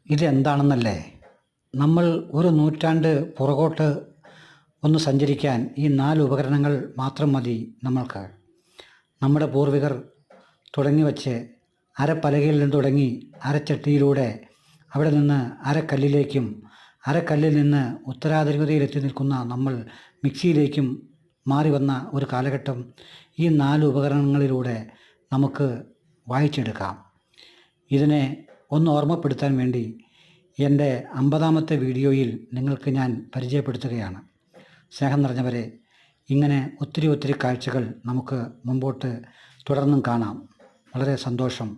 ഇതെന്താണെന്നല്ലേ? നമ്മൾ ഒരു നൂറ്റാണ്ട് പുറകോട്ട് ഒന്ന് സഞ്ചരിക്കാൻ ഈ 4 ഉപകരണങ്ങൾ മാത്രം മതി നമ്മൾക്ക്. നമ്മുടെ പൂർവികർ തുടങ്ങിവച്ച് അരപ്പലകയിൽ നിന്ന് തുടങ്ങി അരച്ചട്ടിയിലൂടെ അവിടെ നിന്ന് അരക്കല്ലിലേക്കും അരക്കല്ലിൽ നിന്ന് ഉത്തരാധുനികതയിലെത്തി നിൽക്കുന്ന നമ്മൾ മിക്സിയിലേക്കും മാറി വന്ന ഒരു കാലഘട്ടം ഈ 4 ഉപകരണങ്ങളിലൂടെ നമുക്ക് വായിച്ചെടുക്കാം. ഇതിനെ ഒന്ന് ഓർമ്മപ്പെടുത്താൻ വേണ്ടി എൻ്റെ 50-ാമത്തെ വീഡിയോയിൽ നിങ്ങൾക്ക് ഞാൻ പരിചയപ്പെടുത്തുകയാണ്. സ്നേഹം നിറഞ്ഞവരെ, ഇങ്ങനെ ഒത്തിരി കാഴ്ചകൾ നമുക്ക് മുമ്പോട്ട് തുടർന്നും കാണാം. വളരെ സന്തോഷം.